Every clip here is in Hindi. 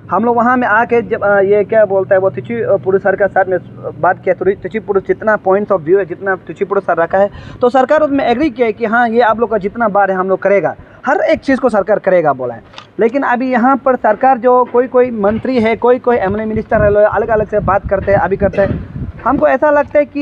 हम लोग वहाँ में आके जब ये क्या बोलता है वो तुचिपुड़ी सर के साथ में बात किया, तुचिपुड़ी जितना पॉइंट्स ऑफ व्यू है, जितना तुचिपुड़ी सर रखा है, तो सरकार उसमें एग्री किया है कि हाँ ये आप लोग का जितना बार है हम लोग करेगा, हर एक चीज़ को सरकार करेगा बोला है। लेकिन अभी यहाँ पर सरकार जो कोई मंत्री है, कोई एमएलए मिनिस्टर है, अलग अलग से बात करते हैं, अभी करते हैं। हमको ऐसा लगता है कि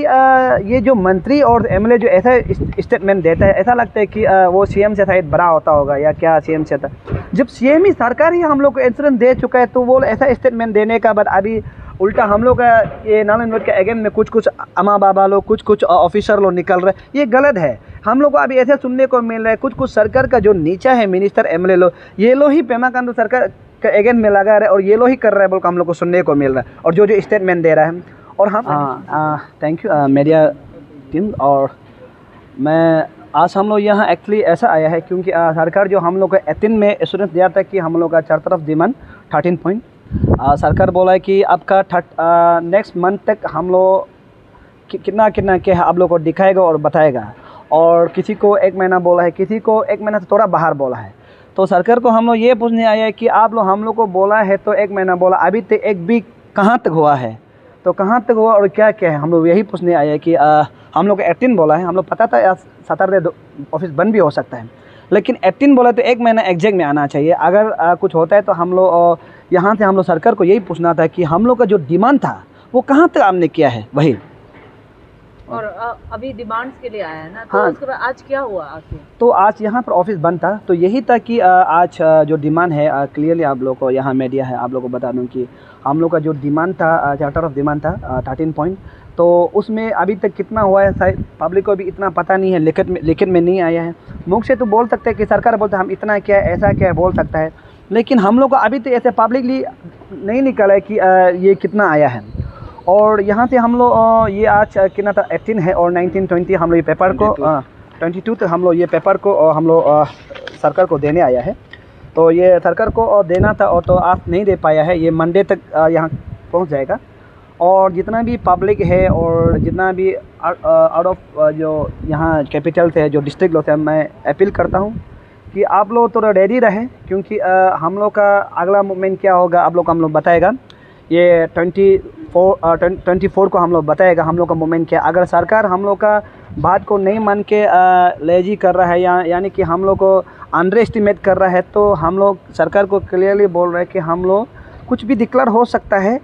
ये जो मंत्री और एमएलए जो ऐसा स्टेटमेंट देता है, ऐसा लगता है कि वो सीएम से शायद बड़ा होता होगा या क्या सीएम से था। जब सीएम ही सरकार ही हम लोग को इंश्योरेंस दे चुका है, तो वो ऐसा स्टेटमेंट देने का बाद अभी उल्टा हम लोग का ये नारायण के अगेंस्ट में कुछ अमा बाबा लोग, कुछ ऑफिसर लोग निकल रहे, ये गलत है। हम लोग को अभी ऐसे सुनने को मिल रहा है कुछ सरकार का जो नीचा है मिनिस्टर एमएलए लोग, ये लोग ही पेमा खांडू सरकार के अगेंस्ट में लगा रहे और ये लोग ही कर रहे हैं बोल हम लोग को सुनने को मिल रहा है, और जो स्टेटमेंट दे रहा है। और हम थैंक यू मीडिया टीम। और मैं आज हम लोग यहाँ एक्चुअली ऐसा आया है क्योंकि सरकार जो हम लोग को 18 में एश्योरेंस दिया था कि हम लोग का चार तरफ डिमांड 13 पॉइंट सरकार बोला है कि आपका नेक्स्ट मंथ तक हम लोग कितना क्या आप लोग को दिखाएगा और बताएगा। और किसी को 1 महीना बोला है, किसी को 1 महीना से थोड़ा बाहर बोला है। तो सरकार को हम लोग ये पूछने आया है कि आप लोग हम लोग को बोला है तो 1 महीना बोला, अभी तक एक भी कहाँ तक हुआ है, तो कहाँ तक हुआ और क्या है, हम लोग यही पूछने आए हैं कि हम लोग 18 बोला है, हम लोग पता था सैटरडे ऑफिस बंद भी हो सकता है, लेकिन 18 बोला तो 1 महीना एग्जैक्ट में आना चाहिए। अगर कुछ होता है तो हम लोग यहाँ से हम लोग सरकार को यही पूछना था कि हम लोग का जो डिमांड था वो कहाँ तक आपने किया है वही। और अभी डिमांड्स के लिए आया है ना, तो हाँ, उसके बाद आज क्या हुआ आखिर? तो आज यहाँ पर ऑफिस बंद था, तो यही था कि आज जो डिमांड है क्लियरली आप लोग को यहाँ मीडिया है, आप लोग को बता दूँ कि हम लोग का जो डिमांड था, चार्टर ऑफ डिमांड था 13 पॉइंट, तो उसमें अभी तक कितना हुआ है शायद पब्लिक को भी इतना पता नहीं है, लिखित में नहीं आया है। मुख से तो बोल सकते हैं कि सरकार बोलते हम इतना क्या है, ऐसा क्या है बोल सकता है, लेकिन हम लोग को अभी तक ऐसे पब्लिकली नहीं निकला है कि ये कितना आया है। और यहाँ से हम लोग ये आज कितना था 18 है और 19 20 हम लोग ये पेपर को 22 तक हम लोग ये पेपर को हम लोग सरकार को देने आया है। तो ये सरकार को देना था और तो आज नहीं दे पाया है, ये मंडे तक यहाँ पहुँच जाएगा। और जितना भी पब्लिक है और जितना भी आउट ऑफ जो यहाँ कैपिटल से जो डिस्ट्रिक्ट लोग हैं, मैं अपील करता हूँ कि आप लोग थोड़ा रेडी रहें, क्योंकि हम लोग का अगला मूवमेंट क्या होगा आप लोग को हम लोग बताएगा। ये 24 को हम लोग बताएगा हम लोग का मूवमेंट क्या। अगर सरकार हम लोग का बात को नहीं मान के लेजी कर रहा है यानी कि हम लोग को अंडर एस्टिमेट कर रहा है, तो हम लोग सरकार को क्लियरली बोल रहे हैं कि हम लोग कुछ भी डिक्लेयर हो सकता है।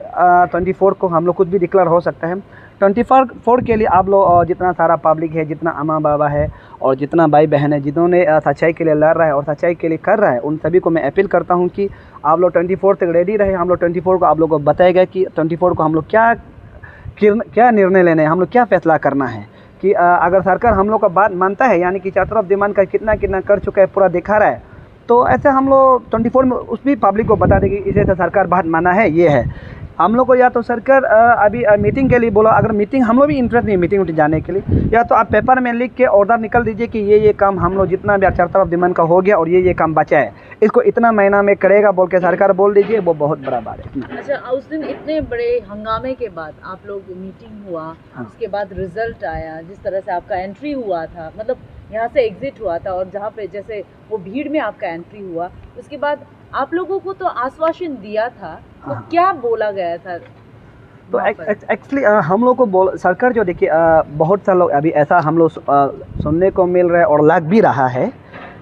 24 को हम लोग कुछ भी डिक्लेयर हो सकता है। 24 के लिए आप लोग जितना सारा पब्लिक है, जितना अम्मा बाबा है और जितना भाई बहन है जिन्होंने सच्चाई के लिए लड़ रहा है और सच्चाई के लिए कर रहा है, उन सभी को मैं अपील करता हूं कि आप लोग 24 तक रेडी रहे। हम लोग 24 को आप लोग को बताएगा कि 24 को हम लोग क्या निर्णय लेने हैं, हम लोग क्या फैसला करना है। कि अगर सरकार हम लोग का बात मानता है, यानी कि चार्टर ऑफ डिमांड का कितना कर चुका है पूरा दिखा रहा है, तो ऐसे हम लोग 24 में उस भी पब्लिक को बता देंगे इसे तो सरकार बात माना है, ये है। हम लोग को या तो सरकार अभी मीटिंग के लिए बोला, अगर मीटिंग हम लोग भी इंटरेस्ट नहीं मीटिंग जाने के लिए, या तो आप पेपर में लिख के ऑर्डर निकल दीजिए कि ये काम हम लोग जितना भी चार्टर ऑफ डिमांड का हो गया और ये काम बचा है, इसको इतना महीना में करेगा बोल के सरकार बोल दीजिए, वो बहुत बड़ा बात है। अच्छा, उस दिन इतने बड़े हंगामे के बाद आप लोग मीटिंग हुआ, हाँ, उसके बाद रिजल्ट आया, जिस तरह से आपका एंट्री हुआ था, मतलब यहाँ से एग्जिट हुआ था और जहाँ पे जैसे वो भीड़ में आपका एंट्री हुआ, उसके बाद आप लोगों को तो आश्वासन दिया था, तो क्या बोला गया था? तो एक्चुअली हम लोग को सरकार जो देखिए बहुत सा लोग अभी ऐसा हम लोग सुनने को मिल रहा है और लग भी रहा है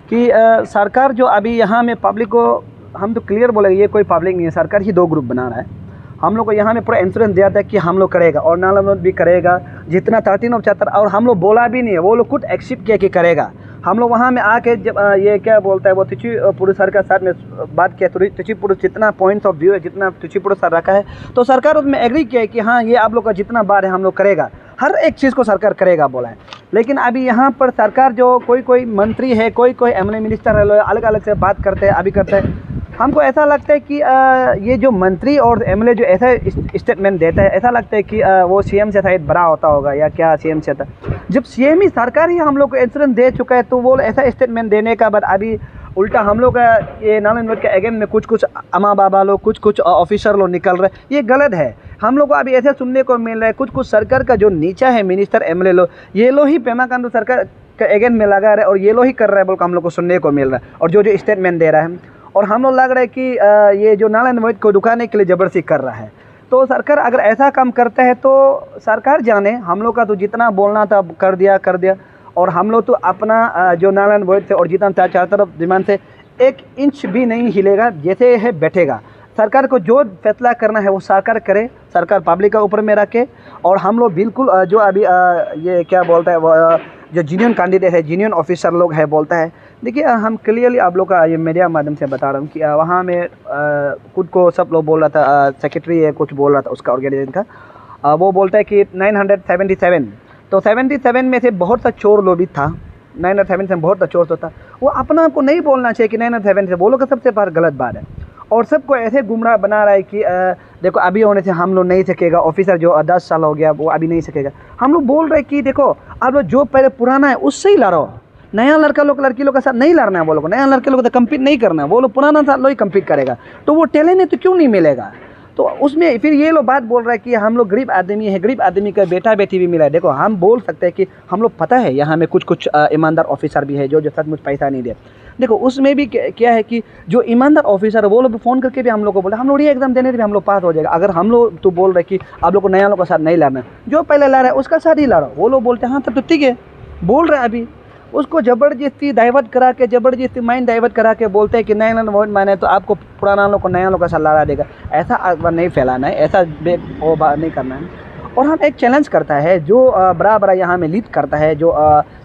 कि सरकार जो अभी यहाँ में पब्लिक को हम तो क्लियर बोलेंगे ये कोई पब्लिक नहीं है, सरकार ही 2 ग्रुप बना रहा है। हम लोग को यहाँ में पूरा इंश्योरेंस दिया था कि हम लोग करेगा और नाला भी करेगा जितना 13 और 74, और हम लोग बोला भी नहीं है, वो लोग खुद एक्सेप्ट किया कि करेगा। हम लोग वहाँ में आके जब ये क्या बोलता है वो तुचिपुड़ी सर के साथ में बात किया, तुचिपुड़ी जितना पॉइंट्स ऑफ व्यू है, जितना तुचिपुड़ी सर रखा है, तो सरकार उसमें एग्री किया है कि हाँ ये आप लोग का जितना बार है हम लोग करेगा, हर एक चीज़ को सरकार करेगा बोला है। लेकिन अभी यहाँ पर सरकार जो कोई मंत्री है, कोई एमएलए मिनिस्टर है, अलग अलग से बात करते हैं, अभी करते हैं। हमको ऐसा लगता है कि ये जो मंत्री और एमएलए जो ऐसा स्टेटमेंट देता है, ऐसा लगता है कि वो सीएम से शायद बड़ा होता होगा या क्या सीएम से था। जब सीएम ही सरकार ही हम लोग को इंश्योरेंस दे चुका है, तो वो ऐसा स्टेटमेंट देने का बाद अभी उल्टा हम लोग का ये नारायण के अगेंस्ट में कुछ अमा बाबा लोग, कुछ ऑफिसर लोग निकल रहे, ये गलत है। हम लोग को अभी ऐसे सुनने को मिल रहा है कुछ सरकार का जो नीचा है मिनिस्टर एमएलए लोग, ये लोग ही पेमा खांडू सरकार के अगेंस्ट में लगा रहे और ये लोग ही कर रहे हैं बोल हम लोग को सुनने को मिल रहा है, और जो स्टेटमेंट दे रहा है। और हम लोग लग रहा है कि ये जो नाला अवैध को रुकाने के लिए ज़बरदस्ती कर रहा है। तो सरकार अगर ऐसा काम करता है तो सरकार जाने, हम लोग का तो जितना बोलना था कर दिया और हम लोग तो अपना जो नाला अवैध से और जितना चारों तरफ डिमांड से 1 इंच भी नहीं हिलेगा, जैसे है बैठेगा। सरकार को जो फैसला करना है वो सरकार करे, सरकार पब्लिक का ऊपर में रखे। और हम लोग बिल्कुल जो अभी ये क्या बोलता है जो जीनियन कैंडिडेट है, जीनियन ऑफिसर लोग है बोलता है, देखिए हम क्लियरली आप लोग का ये मीडिया माध्यम से बता रहा हूँ कि वहाँ में खुद को सब लोग बोल रहा था, सेक्रेटरी है कुछ बोल रहा था उसका ऑर्गेनाइजेशन का, वो बोलता है कि 977, तो 77 में से बहुत सा चोर लोग भी था, 977 से बहुत सा चोर तो था। वो अपना आपको नहीं बोलना चाहिए कि 977 से, बोलो कि सबसे बार गलत बात है। और सबको ऐसे गुमराह बना रहा है कि देखो अभी होने से हम लोग नहीं सकेगा, ऑफिसर जो 10 साल हो गया वो अभी नहीं सकेगा। हम लोग बोल रहे हैं कि देखो आप लोग जो पहले पुराना है उससे ही लड़ो, नया लड़का लोग लड़की लोग के साथ नहीं लड़ना है। वो लोग नया लड़के लोग तो कम्पीट नहीं करना है, वो लोग पुराना साथ लोग ही कम्पीट करेगा, तो वो टैलेंट है तो क्यों नहीं मिलेगा। तो उसमें फिर ये लोग बात बोल रहा है कि हम लोग गरीब आदमी है, गरीब आदमी का बेटा बेटी भी मिला है। देखो हम बोल सकते हैं कि हम लोग पता है यहाँ में कुछ ईमानदार ऑफिसर भी है जो सचमुच पैसा नहीं दे। देखो उसमें भी क्या है कि जो ईमानदार ऑफिसर है वो लोग फ़ोन करके भी हम लोग को बोले हम लोग ये एग्जाम देने से भी हम लोग पास हो जाएगा। अगर हम लोग तो बोल रहे कि आप लोग को नया लोग का साथ नहीं लड़ना, जो पहले लड़ रहा है उसका साथ ही लड़ो। वो लोग बोलते हैं हाँ तब तो ठीक है, बोल रहे हैं अभी उसको ज़बरदस्ती डाइवर्ट करा के, ज़बरदस्ती माइंड डाइवर्ट करा के बोलते हैं कि नया वोट माने तो आपको पुराना लोग को नया लोग का साथ लड़ा देगा। ऐसा अखबार नहीं फैलाना है, ऐसा वो बात नहीं करना है। और हम एक चैलेंज करता है जो बड़ा यहाँ में लीड करता है, जो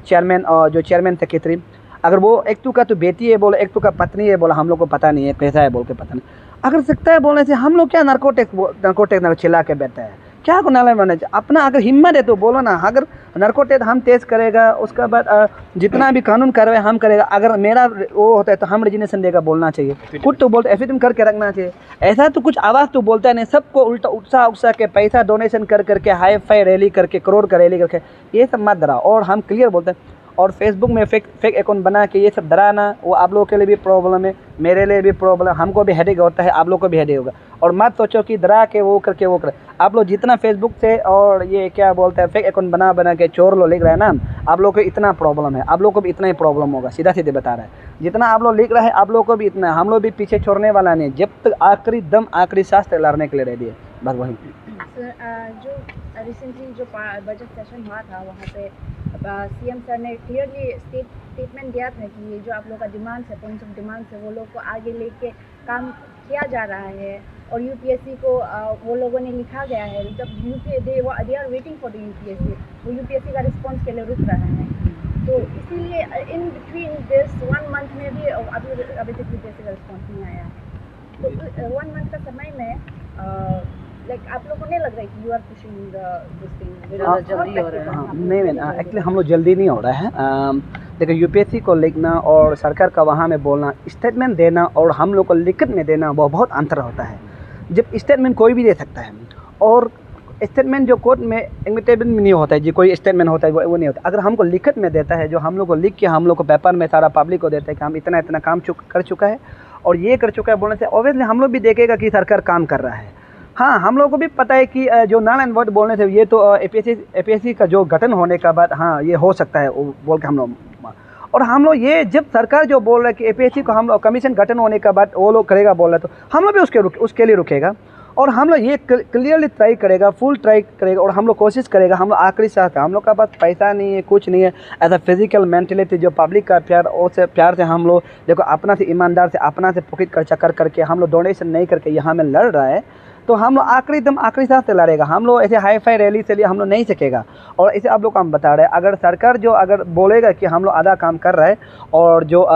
चेयरमैन सेक्रेटरी, अगर वो एक तो का तो बेटी है बोले, एक तो का पत्नी है बोला, हम लोग को पता नहीं है कैसा है बोल के पता नहीं। अगर सकता है बोलने से हम लोग क्या नार्कोटिक चिल्ला के बैठते हैं, क्या को नाला बनना चाहिए। अपना अगर हिम्मत है तो बोलो ना, अगर नार्कोटिक हम तेज करेगा उसके बाद जितना भी कानून कार्रवाई हम करेगा। अगर मेरा वो होता है तो हम रेजिग्नेशन देगा, बोलना चाहिए। खुद तो बोलते एफिडेविट करके रखना चाहिए। ऐसा तो कुछ आवाज़ तो बोलता है नहीं, सबको उल्टा उत्साह के पैसा डोनेशन करके हाई फाई रैली करके करोड़ का रैली करके ये सब मत डराओ। और हम क्लियर बोलते हैं, और फेसबुक में फेक अकाउंट बना के ये सब डराना वो आप लोगों के लिए भी प्रॉब्लम है, मेरे लिए भी प्रॉब्लम, हमको भी हेडेक होता है, आप लोग को भी हेडेक होगा। और मत सोचो कि डरा के वो करके वो करे। आप लोग जितना फेसबुक से और ये क्या बोलते हैं फेक अकाउंट बना के चोर लोग लिख रहे हैं ना, आप लोग को इतना प्रॉब्लम है, आप लोग को भी इतना ही प्रॉब्लम होगा। सीधा सीधे बता रहा है, जितना आप लोग लिख रहे हैं आप लोग को भी इतना, हम लोग भी पीछे छोड़ने वाला नहीं, जब तक आखिरी दम आखिरी सांस तक लड़ने के लिए रेडी है। बस वही जो रिसेंटली जो बजट सेशन हुआ था वहाँ पे सीएम सर ने क्लियरली स्टेटमेंट दिया था कि ये जो आप लोग का डिमांड्स है, पॉइंट्स ऑफ डिमांड्स है, वो लोग को आगे लेके काम किया जा रहा है। और यूपीएससी को वो लोगों ने लिखा गया है, जब they are waiting for the UPSC, वो यूपीएससी का रिस्पॉन्स के लिए रुक रहा है। तो इसीलिए इन बिटवीन दिस 1 मंथ में भी अभी तक यूपीएससी का रिस्पॉन्स नहीं आया है। तो 1 मंथ का समय में लाइक आप लोगों को नहीं लग रहा है कि you are pushing this thing जल्दी हो रहा है? नहीं एक्चुअली हम लोग जल्दी नहीं हो रहा है। देखो यूपीएससी को लिखना और सरकार का वहाँ में बोलना, स्टेटमेंट देना और हम लोग को लिखित में देना वो बहुत अंतर होता है। जब स्टेटमेंट कोई भी दे सकता है और स्टेटमेंट जो कोर्ट में इमिटेबल में नहीं होता है, जी कोई स्टेटमेंट होता है वो नहीं होता। अगर हमको लिखित में देता है, जो हम लोग को लिख के हम लोग को पेपर में सारा पब्लिक को देता है कि हम इतना काम कर चुका है और ये कर चुका है बोलने से ऑब्वियसली हम लोग भी देखेगा कि सरकार काम कर रहा है। हाँ हम लोग को भी पता है कि जो नल एंड वोइड बोलने से ये तो एपीएससी का जो गठन होने का बाद हाँ ये हो सकता है वो बोल के हम लोग, और हम लोग ये जब सरकार जो बोल रहा है कि एपीएससी को हम लोग कमीशन गठन होने का बाद वो लोग करेगा बोल रहे तो हम लोग भी उसके लिए रुकेगा। और हम लोग ये क्लियरली ट्राई करेगा, फुल ट्राई करेगा और हम लोग कोशिश करेगा। हम लोग आखिरी साथ है, हम लोग का पास पैसा नहीं है, कुछ नहीं है, ऐसा फिजिकल मेंटलिटी जो पब्लिक का प्यार और से प्यार से हम लोग देखो अपना से ईमानदार से अपना से पॉकेट खर्चा करके हम लोग डोनेशन नहीं करके यहाँ में लड़ रहा है। तो हम लोग आखिरी सांस से लड़ेगा। हम लोग ऐसे हाई फाई रैली से लिए हम लोग नहीं सकेगा। और ऐसे आप लोग काम बता रहे हैं, अगर सरकार जो अगर बोलेगा कि हम लोग आधा काम कर रहे हैं और जो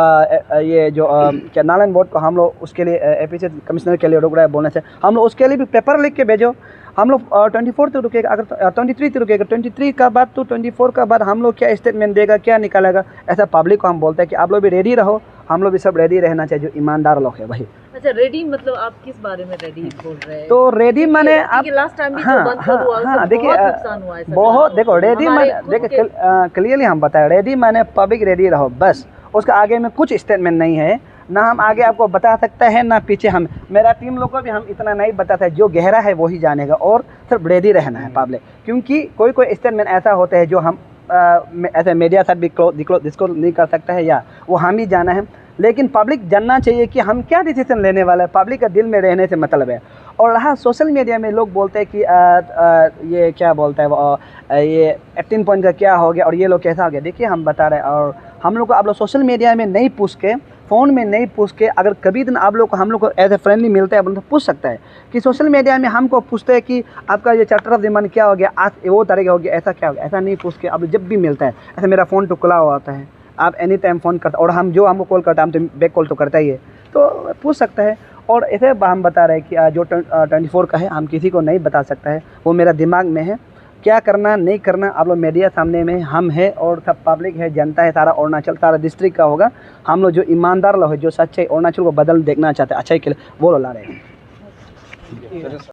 ये जो क्या नालन बोर्ड को हम लोग उसके लिए एपीएससी कमिश्नर के लिए रुक रहा है बोलने से, हम लोग उसके लिए भी पेपर लिख के भेजो। हम लोग 24 तक रुकेगा, अगर 23 तक रुकेगा, 23 का बाद तो 24 का बाद हम लोग क्या स्टेटमेंट देगा, क्या निकालेगा, ऐसा पब्लिक को हम बोलते हैं कि आप लोग भी रेडी रहो। हम लोग भी सब रेडी रहना चाहिए, जो ईमानदार लोग है वही। अच्छा रेडी मतलब आप किस बारे में रेडी बोल रहे हैं? तो रेडी माने आप लास्ट टाइम भी जो बंद हुआ देखिए नुकसान हुआ है बहुत। देखो रेडी माने देखिए क्लियरली हम बताए, रेडी माने पब्लिक रेडी रहो बस। उसका आगे में कुछ स्टेटमेंट नहीं है, ना हम आगे आपको बता सकते हैं ना पीछे। हम मेरा टीम लोग को भी हम इतना नहीं बताता है, जो गहरा है वही जानेगा। और सिर्फ रेडी रहना है पब्लिक, क्योंकि कोई स्टेटमेंट ऐसा होता है जो हम ऐसे मीडिया साथ भी डिस्क्लोज नहीं कर सकता है, या वो हम ही जाना है। लेकिन पब्लिक जानना चाहिए कि हम क्या डिसीजन लेने वाला है, पब्लिक का दिल में रहने से मतलब है। और रहा सोशल मीडिया में लोग बोलते हैं कि ये क्या बोलता है वो, ये 18 पॉइंट का क्या हो गया और ये लोग कैसा हो गया। देखिए हम बता रहे हैं, और हम लोग को आप लोग सोशल मीडिया में नहीं पूछ के, फ़ोन में नहीं पूछ के, अगर कभी दिन आप लोग को हम लोग को एज ए फ्रेंडली मिलता है तो पूछ सकता है कि सोशल मीडिया में हमको पूछते हैं कि आपका ये चार्टर ऑफ डिमांड क्या हो गया, आज वो तारीख हो गया, ऐसा क्या हो गया। ऐसा नहीं पूछ के अब जब भी मिलता है, ऐसा मेरा फ़ोन तो खुला हुआ होता है, आप एनी टाइम फ़ोन करते, और हम जो हमको कॉल करता है हम तो बैक कॉल तो करता ही है, तो पूछ सकता है। और ऐसे हम बता रहे हैं कि जो 24 का है हम किसी को नहीं बता सकता है, वो मेरा दिमाग में है। क्या करना नहीं करना आप लोग मीडिया सामने में हम है, और सब पब्लिक है, जनता है, सारा अरुणाचल, सारा डिस्ट्रिक्ट का होगा। हम लोग जो ईमानदार लोग है, जो सच्चे अरुणाचल को बदल देखना चाहते हैं अच्छाई के लिए, वो लोग ला रहे हैं।